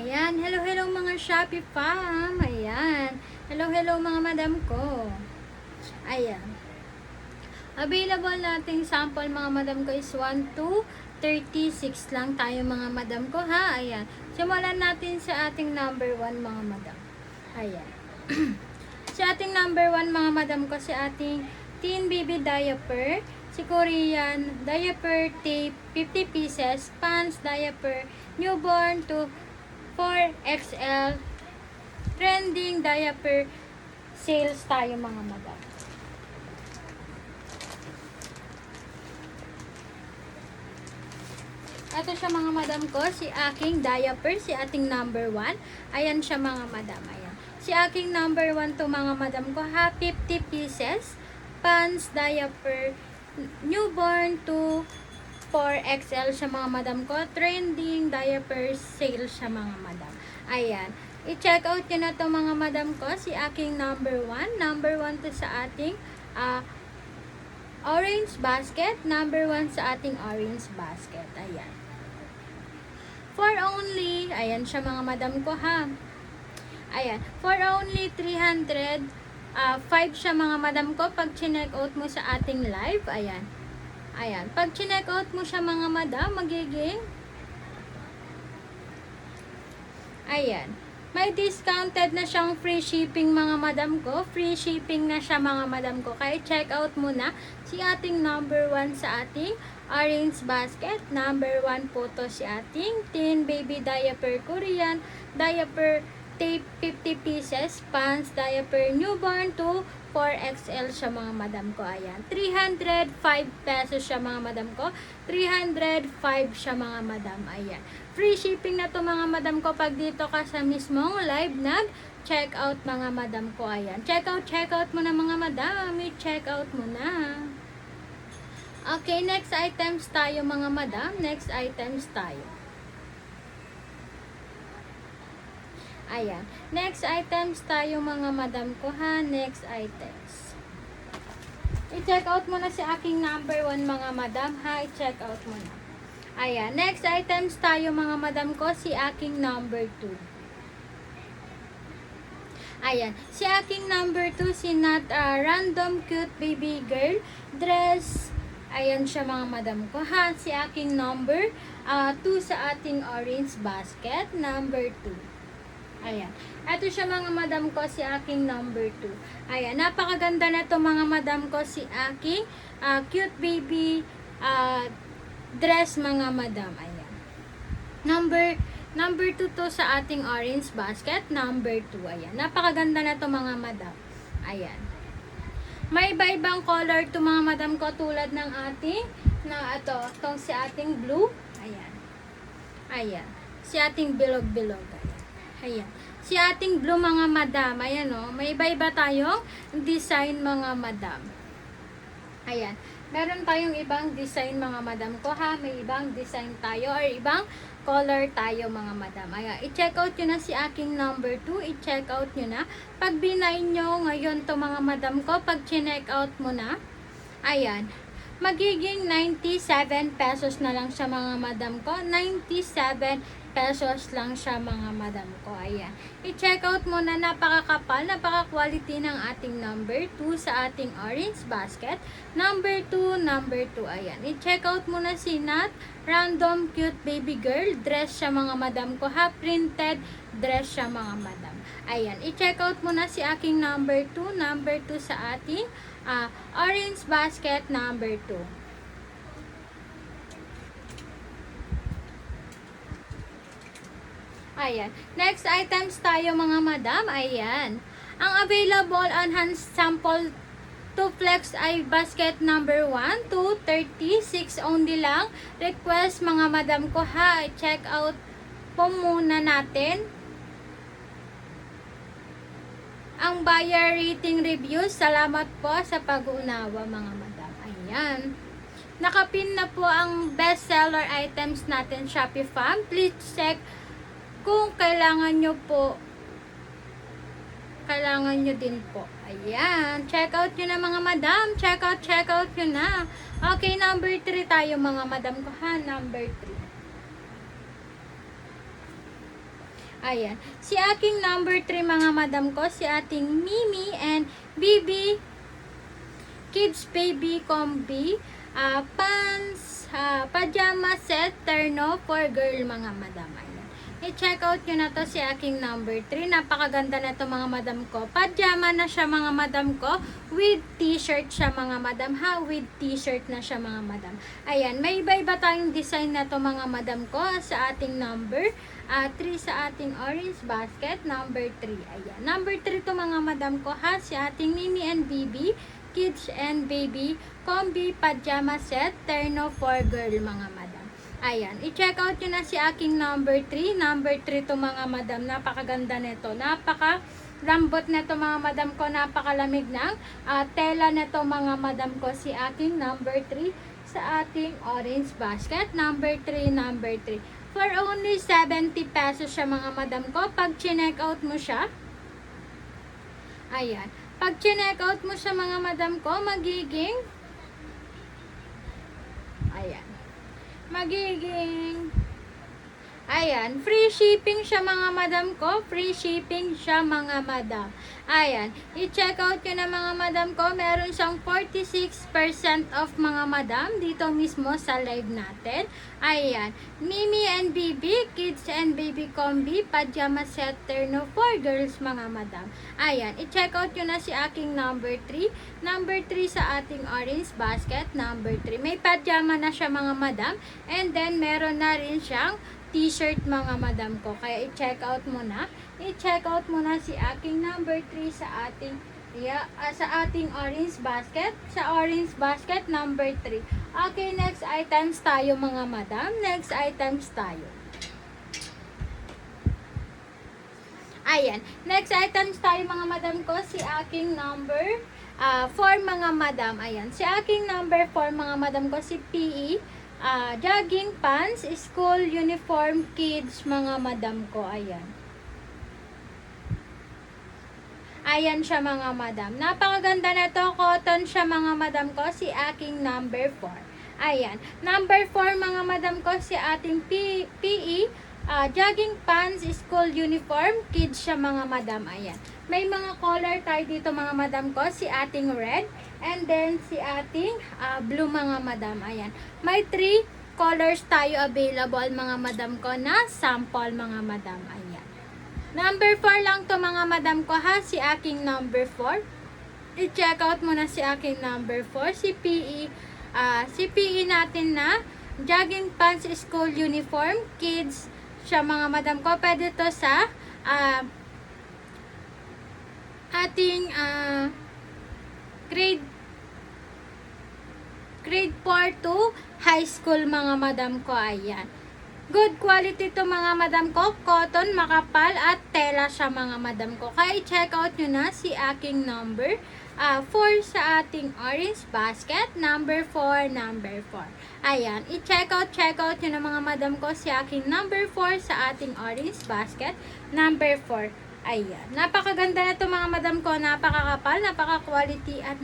Ayan, hello mga Shopee fam. Ayan, hello mga madam ko. Ayan, available nating sample mga madam ko is 1 to 36 lang tayo mga madam ko ha. Ayan, simulan natin sa ating number 1 mga madam. Ayan, sa ating number 1 mga madam ko, si ating teen baby diaper, si Korean diaper tape 50 pieces, pants diaper newborn to 4XL trending diaper sales tayo mga madam. Ito siya mga madam ko, si aking diaper, si ating number 1. Ayan siya mga madam. Ayan. Si aking number 1 to mga madam ko ha, 50 pieces, pants diaper newborn to 4XL siya mga madam ko. Trending diaper sale siya mga madam. Ayan. I-check out nyo na to mga madam ko. Si aking number 1. Number 1 to sa ating orange basket. Number 1 sa ating orange basket. Ayan. For only, ayan siya mga madam ko ha. Ayan. For only 305 siya mga madam ko. Pag chinek out mo sa ating live, ayan. Ayan. Pag chinek out mo siya mga madam, magiging ayan. May discounted na siyang free shipping mga madam ko. Free shipping na siya mga madam ko. Kaya check out mo na si ating number 1 sa ating orange basket. Number 1 po to si ating teen baby diaper Korean diaper tape 50 pieces, pants diaper newborn to 4XL siya mga madam ko. Ayan. 305 pesos siya mga madam ko. 305 siya mga madam. Ayan. Free shipping na to mga madam ko pag dito ka sa mismong live check out mga madam ko. Ayan. Check out mo na mga madam. I-check out mo na. Okay, next items tayo mga madam. Next items tayo. Ayan. Next items tayo mga madam ko ha. Next items. I-check out mo na si aking number 1 mga madam ha. I-check out mo na. Ayan. Next items tayo mga madam ko. Si aking number 2. Ayan. Si aking number 2. Si Nat random cute baby girl dress. Ayan siya mga madam ko ha. Si aking number 2 sa ating orange basket. Number 2. Ayan. Ito siya mga madam ko, si aking number 2. Ayan. Napakaganda na to mga madam ko, si aking cute baby dress mga madam. Ayan. Number 2 to sa ating orange basket. Number 2. Ayan. Napakaganda na to mga madam. Ayan. May iba-ibang color to mga madam ko tulad ng ating itong si ating blue. Ayan. Ayan. Si ating bilog-bilog. Ayan. Si ating blue mga madam. Ayan o. May iba-iba tayong design mga madam. Ayan. Meron tayong ibang design mga madam ko ha. May ibang design tayo or ibang color tayo mga madam. Ayan. I-check out nyo na si aking number 2. I-check out nyo na. Pag binay nyo ngayon to mga madam ko, pag chinek out mo na, ayan. Magiging 97 pesos na lang siya mga madam ko. 97 pesos lang siya mga madam ko. Ayan. I-check out mo na, napakakapal, napaka-quality ng ating number 2 sa ating orange basket. Number 2. Ayan. I-check out mo na si Nat random cute baby girl dress siya mga madam ko ha. Printed dress siya mga madam. Ayan. I-check out mo na si aking number 2. Number 2 sa ating orange basket. Number 2. Ayan. Next items tayo mga madam. Ayan. Ang available on hand sample to flex ay basket number 1 to 36 only lang. Request mga madam ko ha. Check out po muna natin ang buyer rating reviews. Salamat po sa pag-uunawa mga madam. Ayan. Nakapin na po ang best seller items natin Shopee fam. Please check kung kailangan nyo po, kailangan nyo din po. Ayan. Check out nyo na mga madam. Check out nyo na. Okay, number 3 tayo mga madam ko ha. Number 3. Ayan. Si aking number 3 mga madam ko, si ating Mimi and Bibi Kids Baby Combi, pants, pajama set, terno for girl mga madam. Ayan. I-check out nyo na to si aking number 3. Napakaganda na to mga madam ko. Pajama na siya mga madam ko. With t-shirt siya mga madam ha. With t-shirt na siya mga madam. Ayan. May iba-iba tayong design na to mga madam ko sa ating number 3 sa ating orange basket. Number 3. Ayan. Number 3 to mga madam ko ha. Si ating Mimi and Bibi Kids and Baby Combi Pajama Set Terno for Girl mga madam. Ayan, i-check out nyo na si aking number 3. Number 3 to mga madam. Napakaganda nito. Napaka lambot na to mga madam ko. Napakalamig ng tela na to mga madam ko. Si aking number 3 sa ating orange basket. Number 3, number 3. For only 70 pesos siya mga madam ko. Pag check out mo siya, ayan. Pag check out mo siya mga madam ko, magiging ayan, free shipping siya mga madam ko. Free shipping siya mga madam. Ayan, i-check out nyo na mga madam ko. Meron siyang 46% off mga madam dito mismo sa live natin. Ayan, Mimi and Bibi Kids and Baby Combi Pajama Set Terno for Girls mga madam. Ayan, i-check out nyo na si aking number 3. Number 3 sa ating orange basket. Number 3. May pajama na siya mga madam. And then, meron na rin siyang t-shirt mga madam ko. Kaya i-check out mo na. I-check out mo na si aking number 3 sa ating sa ating orange basket. Sa orange basket number 3. Okay, next items tayo mga madam. Next items tayo. Ayan. Next items tayo mga madam ko. Si aking number 4 mga madam. Ayan. Si aking number 4 mga madam ko. Si PE. Jogging pants, school uniform, kids, mga madam ko. Ayan. Ayan siya mga madam. Napakaganda na to. Cotton siya mga madam ko. Si aking number 4. Ayan. Number 4 mga madam ko. Si ating PE. Jogging pants, school uniform, kids siya mga madam. Ayan. May mga color tayo dito mga madam ko. Si ating red. And then, si ating blue mga madam. Ayan. May 3 colors tayo available mga madam ko na sample mga madam. Ayan. Number 4 lang to mga madam ko ha. Si aking number 4. I-check out mo na si aking number 4. Si PE natin na jogging pants, school uniform, kids siya mga madam ko. Pwede to sa ating grade 4 to high school mga madam ko. Ayan. Good quality to mga madam ko. Cotton, makapal at tela siya mga madam ko. Kaya i-check out nyo na si aking number 4 sa ating orange basket. Number 4, number 4. Ayan. I-check out nyo na mga madam ko si aking number 4 sa ating orange basket. Number 4. Ayan. Napakaganda na to mga madam ko. Napakakapal, napaka-quality at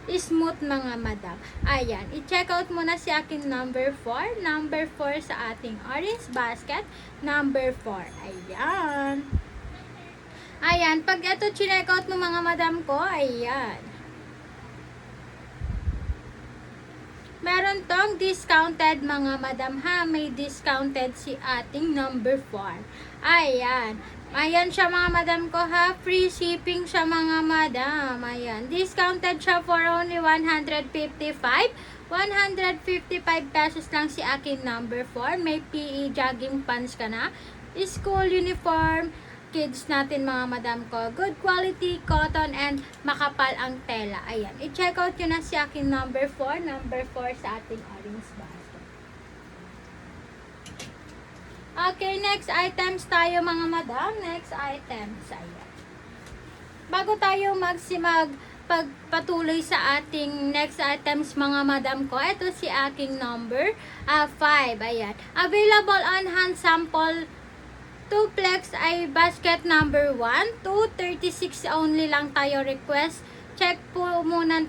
smooth mga madam. Ayan. I-check out mo na si aking number 4. Number 4 sa ating orange basket. Number 4. Ayan. Ayan. Pag ito check out mo mga madam ko, ayan. Meron tong discounted mga madam ha. May discounted si ating number 4. Ayan. Ayan siya mga madam ko ha. Free shipping siya mga madam. Ayan. Discounted siya for only 155 pesos lang si akin number 4. May PE jogging pants ka na. School uniform. Kids natin mga madam ko. Good quality cotton and makapal ang tela. Ayan. I-check out nyo na si akin number 4. Number 4 sa ating orange basket. Okay, next items tayo mga madam. Next items. Ayan. Bago tayo pagpatuloy sa ating next items mga madam ko, ito si aking number 5. Ayan. Available on hand sample 2 plex ay basket number 1. 236 only lang tayo request. Check po muna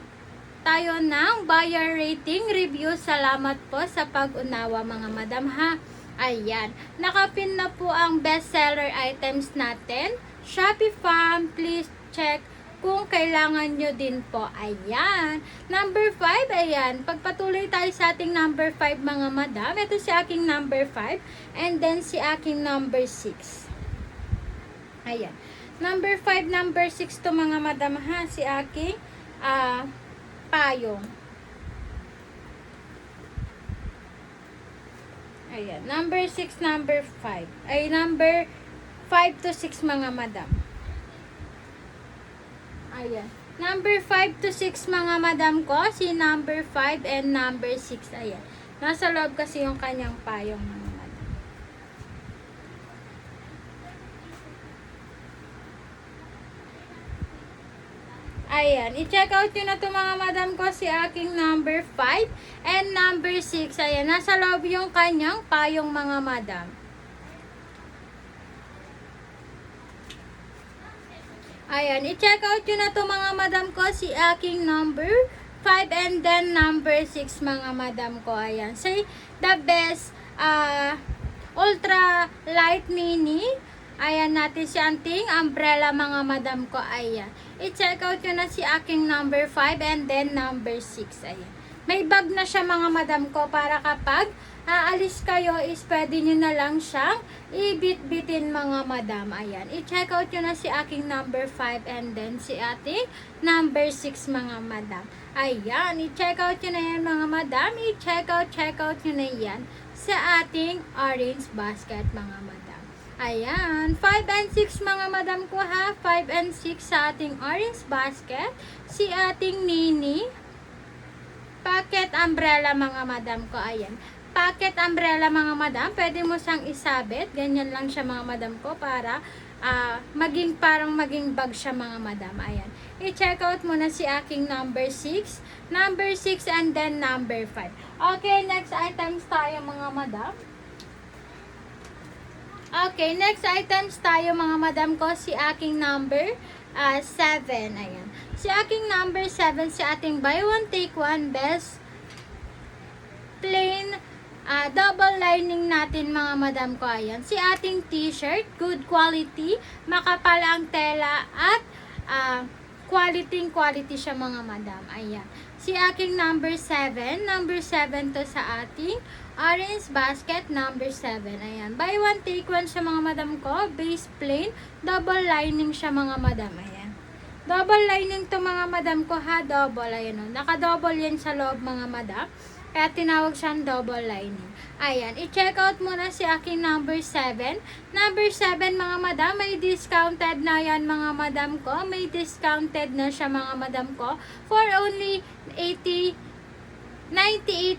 tayo ng buyer rating review. Salamat po sa pag-unawa mga madam ha. Ayan. Nakapin na po ang bestseller items natin. Shopee Farm, please check kung kailangan nyo din po. Ayan. Number 5, ayan. Pagpatuloy tayo sa ating number 5 mga madam. Ito si aking number 5 and then si aking number 6. Ayan. Number 5, number 6 to mga madam ha. Si aking payong. Ayan. Number 6, number 5. Ay, number 5 to 6 mga madam. Ayan. Number 5 to 6 mga madam ko. Si number 5 and number 6. Ayan. Nasa loob kasi yung kanyang payong mga madam. Ayan. I-check out nyo na ito mga madam ko. Si aking number 5 and number 6. Ayan. Nasa loob yung kanyang payong mga madam. Ayan. I-check out nyo na ito mga madam ko. Si aking number 5 and then number 6 mga madam ko. Ayan. Say the best ultra light mini. Ayan natin si anting umbrella mga madam ko. Ayan. I-check out nyo na si aking number 5 and then number 6. Ayan. May bag na siya mga madam ko para kapag aalis kayo is pwede nyo na lang siyang ibit-bitin mga madam. Ayan. I-check out nyo na si aking number 5 and then si ating number 6 mga madam. Ayan. I-check out nyo na yan mga madam. I-check out nyo na yan sa ating orange basket mga madam. Ayan, 5 and 6 mga madam ko ha, 5 and 6 sa ating orange basket, si ating mini, pocket umbrella mga madam ko, ayan. Pocket umbrella mga madam, pwede mo siyang isabit, ganyan lang siya mga madam ko para parang maging bag siya mga madam, ayan. I-check out mo na si aking number 6 and then number 5. Okay, next items tayo mga madam. Okay, next items tayo mga madam ko, si aking number 7. Ayan. Si aking number 7, si ating buy one take one best plain double lining natin mga madam ko. Ayan. Si ating t-shirt, good quality, makapal ang tela at quality siya mga madam. Ayan. Si aking number 7 to sa ating orange basket number 7. Ayan. Buy one take one siya mga madam ko. Base plain. Double lining siya mga madam. Ayan. Double lining to mga madam ko ha. Double. Ayan o. Naka-double yan sa loob mga madam. Kaya tinawag siyang double lining. Ayan. I-check out muna si aking number 7. Number 7 mga madam. May discounted na yan mga madam ko. May discounted na siya mga madam ko. For only 98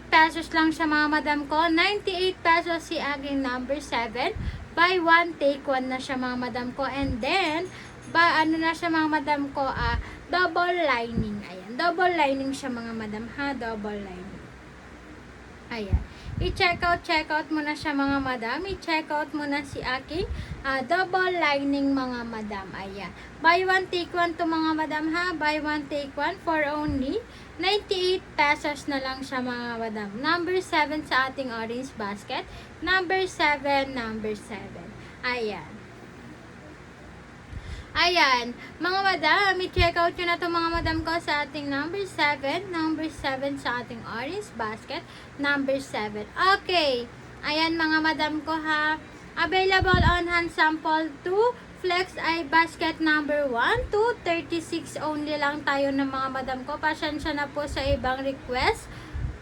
pesos lang siya mga madam ko. 98 pesos si aking number 7. Buy one, take one na siya mga madam ko. And then, na siya mga madam ko, double lining. Ayan, double lining siya mga madam ha, double lining. Ayan. I-check out mo na siya mga madam. I-check out mo na si aking double lining mga madam. Ayan. Buy one, take one to mga madam ha. Buy one, take one for only 98 pesos na lang siya mga madam. Number 7 sa ating orange basket. Number 7. Ayan. Ayan. Mga madam, i-check out nyo na ito mga madam ko sa ating number 7. Number 7 sa ating orange basket. Number 7. Okay. Ayan mga madam ko ha. Available on hand sample 2. Flex ay basket number 1 to 36 only lang tayo ng mga madam ko. Pasensya na po sa ibang request.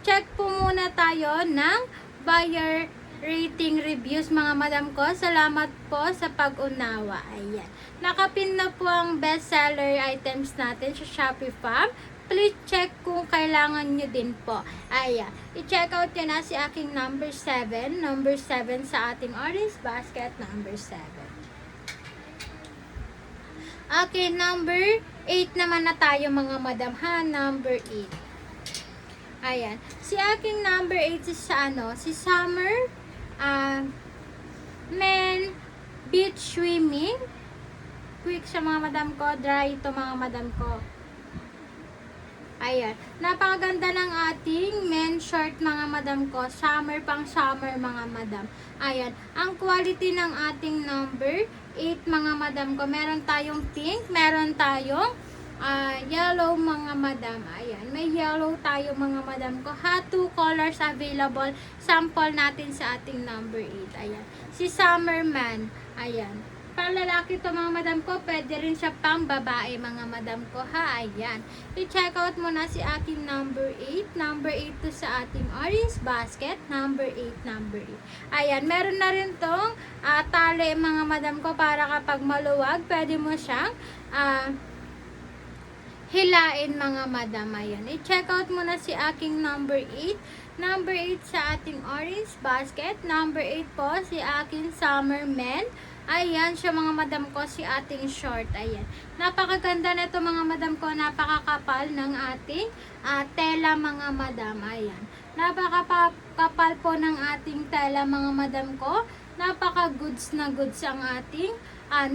Check po muna tayo ng buyer rating reviews mga madam ko. Salamat po sa pag-unawa. Ayan. Nakapin na po ang bestseller items natin sa Shopee Farm. Please check kung kailangan nyo din po. Ayan. I-check out nyo na si aking number 7. Number 7 sa ating orange basket. Number 7. Okay, number 8 naman na tayo mga madam ha. Number 8. Ayan. Si aking number 8 is sa si summer men beach swimming. Quick sa mga madam ko. Dry ito mga madam ko. Ayan. Napakaganda ng ating men's short mga madam ko. Summer pang summer mga madam. Ayan. Ang quality ng ating number 8 mga madam ko. Meron tayong pink. Meron tayong yellow mga madam. Ayan. May yellow tayo mga madam ko. Ha, 2 colors available. Sample natin sa ating number 8. Ayan. Si Summerman. Ayan. Pang lalaki to mga madam ko, pwede rin siya pang babae mga madam ko ha. Ayan. I-check out mo na si aking number 8. Number 8 to sa ating orange basket. Number 8, number 8. Ayan. Meron na rin tong tali mga madam ko para kapag maluwag, pwede mo siyang hilain mga madam. Ayan. I-check out mo na si aking number 8. Number 8 sa ating orange basket. Number 8 po si aking summer men. Ayan siya mga madam ko, si ating short. Ayan. Napakaganda na ito mga madam ko. Napakakapal ng ating tela mga madam. Ayan. Napakakapal po ng ating tela mga madam ko. Napaka-goods na goods ang ating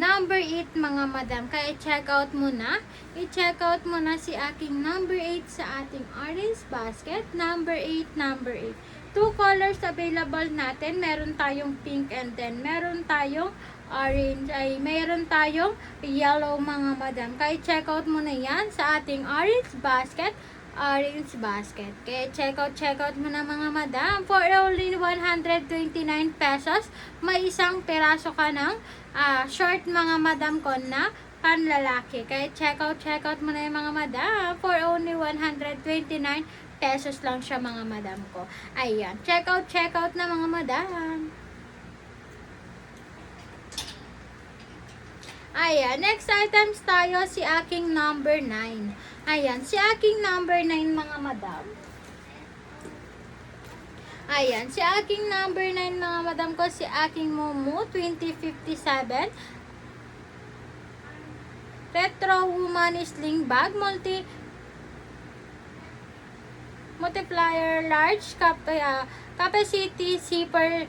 number 8 mga madam. Kaya i-check out mo na. I-check out mo na si aking number 8 sa ating orange basket. Number 8, number 8. 2 colors available natin. Meron tayong pink and then meron tayong orange. Ay, meron tayong yellow mga madam. Kaya check out mo na yan sa ating orange basket. Orange basket. Kaya check out mo na mga madam. For only 129 pesos, may isang peraso ka ng short mga madam ko na panlalaki. Kaya check out mo na yung mga madam. For only 129 pesos lang siya mga madam ko. Ayan. Check out na mga madam. Ayan. Next items tayo si aking number 9. Ayan. Si aking number 9 mga madam. Ayan. Si aking number 9 mga madam ko, si aking Momo 2057. Retro Woman Sling Bag. Multiplier large capacity zipper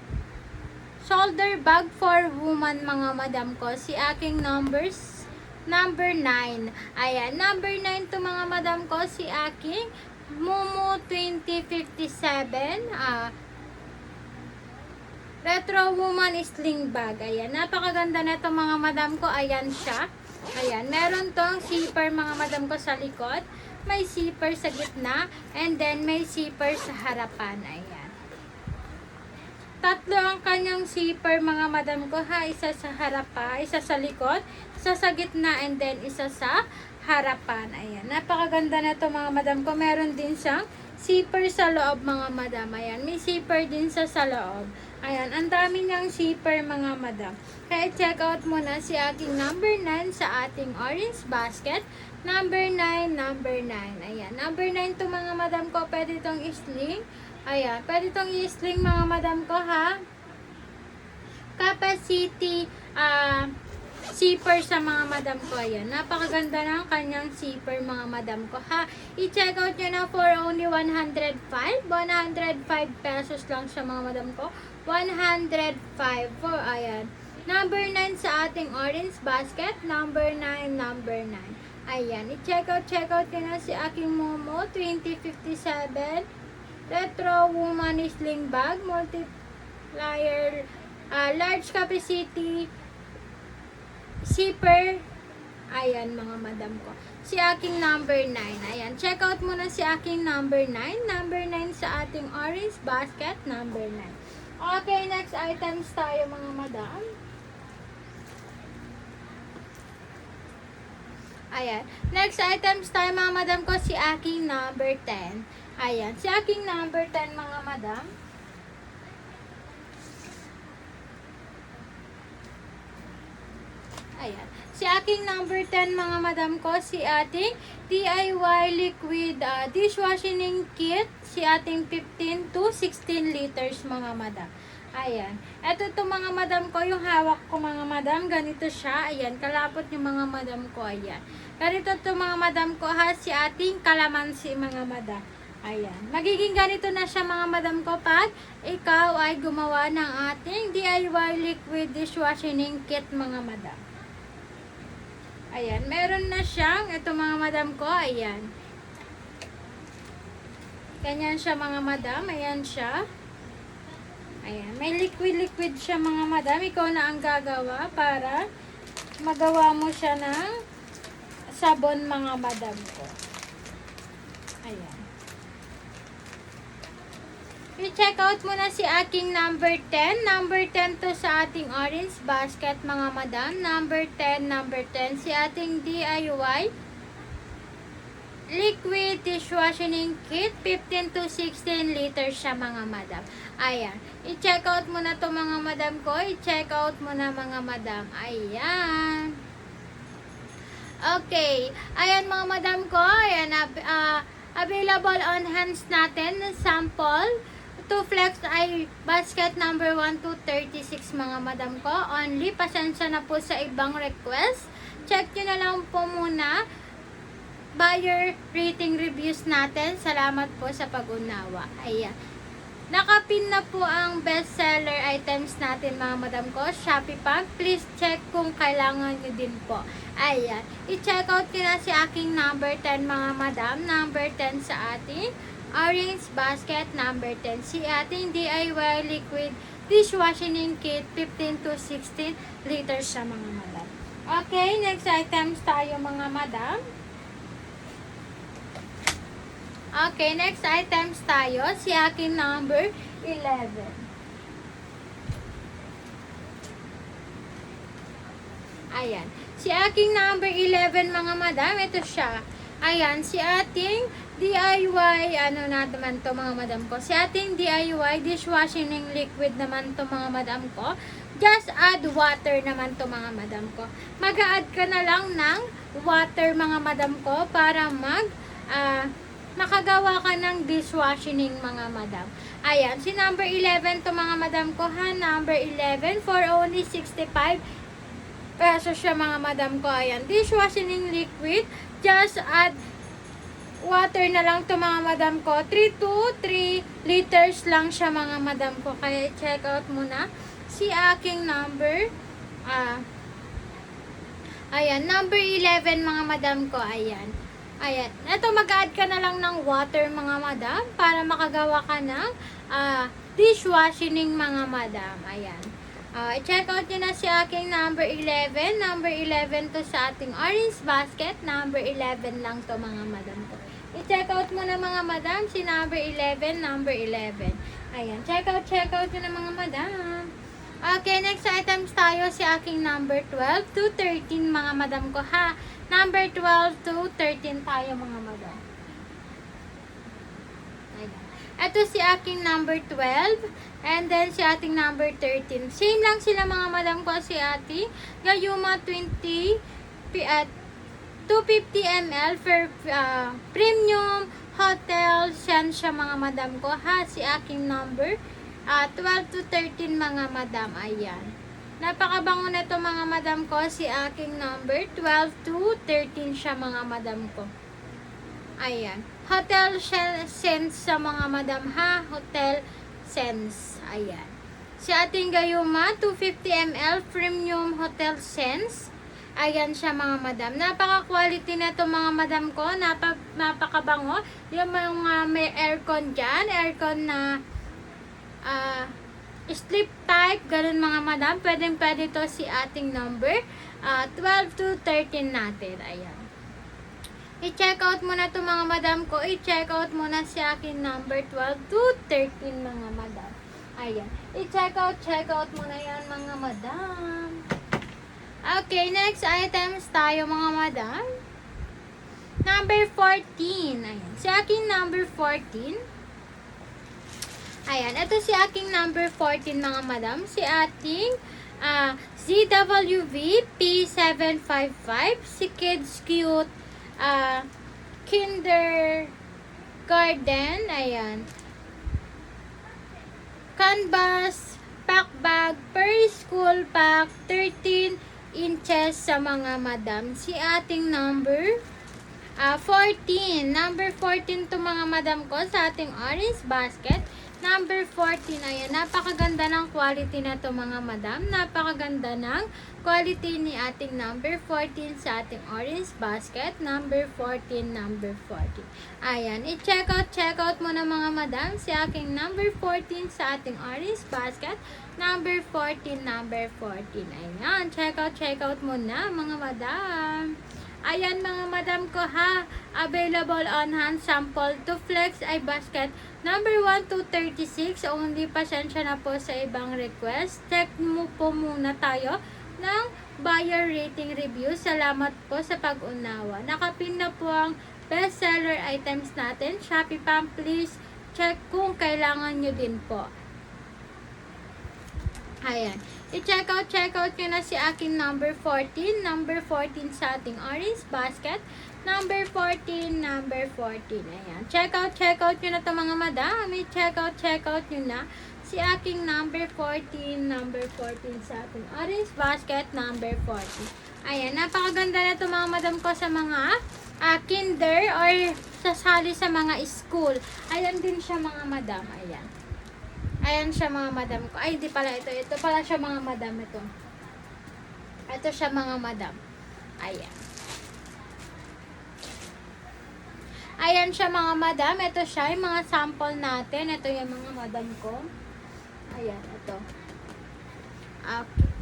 shoulder bag for woman mga madam ko. Si aking number 9. Ayan, number 9 to mga madam ko. Si aking Momo 2057 Retro Woman Sling Bag. Ayan, napakaganda na to mga madam ko. Ayan siya. Ayan, meron tong zipper mga madam ko sa likod. May zipper sa gitna. And then, may zipper sa harapan. Ayan. Tatlo ang kanyang zipper mga madam ko ha. Isa sa harapan, isa sa likod, isa sa gitna, and then isa sa harapan. Ayan. Napakaganda na to mga madam ko. Meron din siyang zipper sa loob mga madam. Ayan. May zipper din sa loob. Ayan. Ang dami niyang zipper mga madam. Kaya check out mo na si aking number 9 sa ating orange basket. Number 9, number 9. Ayan. Number 9 to mga madam ko. Pwede itong isling. Ayan. Pwede itong isling mga madam ko ha. Capacity zipper sa mga madam ko. Ayan. Napakaganda ng kanyang zipper mga madam ko ha. I-check out nyo na for only 105. 105 pesos lang sa mga madam ko. 105 for ayan. Number 9 sa ating orange basket. Number 9, number 9. Ayan. I-check out nyo na si aking Momo 2057 Retro Woman Sling Bag Multiplier large capacity zipper. Ayan mga madam ko. Si aking number 9. Ayan. Check out mo na si aking number 9. Number 9 sa ating orange basket. Number 9. Okay, next items tayo mga madam. Ayan. Next items tayo mga madam ko, si aking number 10. Ayan. Si aking number 10 mga madam. Ayan. Si aking number 10 mga madam ko, si ating DIY liquid dishwashing kit, si ating 15 to 16 liters mga madam. Ayan. Ito to mga madam ko, yung hawak ko mga madam, ganito siya. Ayan, kalapot yung mga madam ko. Ayan. Ganito to mga madam ko ha, si ating kalamansi mga madam. Ayan. Magiging ganito na siya mga madam ko pag ikaw ay gumawa ng ating DIY liquid dishwashing kit mga madam. Ayan. Meron na siyang, ito mga madam ko, ayan. Ganyan siya mga madam. Ayan siya. Ayan. May liquid siya mga madam. Ikaw na ang gagawa para magawa mo siya ng sabon mga madam ko. Ayan. I-check out muna si aking number 10. Number 10 to sa ating orange basket mga madam. Number 10, number 10. Si ating DIY liquid dishwashing kit. 15 to 16 liters siya mga madam. Ayan. I-check out muna to mga madam ko. I-check out muna mga madam. Ayan. Okay. Ayan mga madam ko. Ayan. Available on hands natin. Sample. 2 flex ay basket number 1 to 36 mga madam ko. Only. Pasensya na po sa ibang request. Check nyo na lang po muna. Buyer rating reviews natin. Salamat po sa pag-unawa. Ayan. Nakapin na po ang bestseller items natin mga madam ko. Shopee Pag. Please check kung kailangan nyo din po. Ayan. I-check out ko na si aking number 10 mga madam. Number 10 sa ating orange basket. Number 10. Si ating DIY liquid dishwashing kit. 15 to 16 liters sa mga madam. Okay. Next items tayo mga madam. Okay, next items tayo. Si aking number 11. Ayan. Si aking number 11 mga madam, ito siya. Ayan, si ating DIY, ano na naman to mga madam ko. Si ating DIY dishwashing liquid naman to mga madam ko. Just add water naman to mga madam ko. Mag-a-add ka na lang ng water mga madam ko para makagawa ka ng dishwashing mga madam. Ayan, si number 11 to mga madam ko ha. Number 11 for only 65 pesos siya mga madam ko. Ayan, dishwashing liquid. Just add water na lang to mga madam ko. 3 to 3 liters lang siya mga madam ko. Kaya check out muna si aking number. Ayan, number 11 mga madam ko. Ayan. Ayan. Ito, mag-add ka na lang ng water mga madam para makagawa ka ng dishwashing mga madam. Ayan. I-check out nyo na si aking number 11. Number 11 to sa ating orange basket. Number 11 lang to mga madam ko. I-check out mo na mga madam si number 11. Number 11. Ayan. Check out nyo na mga madam. Okay, next items tayo si aking number 12 to 13 mga madam ko ha. Number 12 to 13 tayo mga madam. Ayan. Ito si aking number 12. And then si ating number 13. Same lang sila mga madam ko. Si ating Gayuma 20 at 250 ml for premium hotel. Yan siya mga madam ko ha. Si aking number 12 to 13 mga madam. Ayan. Napakabango na to mga madam ko. Si aking number 12 to 13 siya mga madam ko. Ayan. Hotel Sense sa mga madam ha. Hotel Sense. Ayan. Si ating Gayuma 250 ml Premium Hotel Sense. Ayan siya mga madam. Napaka-quality na to mga madam ko. Napakabango. Yung mga may aircon dyan. Aircon na sleep type, ganun mga madam. Pwede to si ating number 12 to 13 natin. Ayan. I-check out muna to mga madam ko. I-check out muna si aking number 12 to 13 mga madam. Ayan. I-check out muna yan mga madam. Okay, next items tayo mga madam. Number 14. Ayan. Si aking number 14. Ayan, ito si aking number 14 mga madam. Si ating ZWV P755. Si Kids Cute Kindergarten. Ayan. Canvas pack bag per school pack 13 inches sa mga madam. Si ating number 14. Number 14 to mga madam ko sa ating orange basket. Number 14, ayan, napakaganda ng quality na to mga madam. Napakaganda ng quality ni ating number 14 sa ating orange basket. Number 14, number 14. Ayan, check out mo na mga madam si aking number 14 sa ating orange basket. Number 14, number 14. Ayan, check out mo na mga madam. Ayan mga madam ko ha, available on hand sample to flex ay basket number 1 to 36. Only pasensya na po sa ibang request. Check mo po muna tayo ng buyer rating review. Salamat po sa pag-unawa. Nakapin na po ang bestseller items natin. Shopee Pam, please check kung kailangan nyo din po. Ayan. I-check out nyo na si aking number 14. Number 14 sa ating orange basket. Number 14, number 14. Ayan. Check out nyo na to mga madam. I-check out nyo na si aking number 14. Number 14 sa ating orange basket. Number 14. Ayan. Napakaganda na to mga madam ko sa mga kinder or sasali sa mga school. Ayan din siya mga madam. Ayan. Ayan siya mga madam ko. Ay, hindi pala ito. Ito pala siya mga madam. Ito siya mga madam. Ayan. Ayan siya mga madam. Ito siya. Yung mga sample natin. Ito yung mga madam ko. Ayan. Ito. Okay.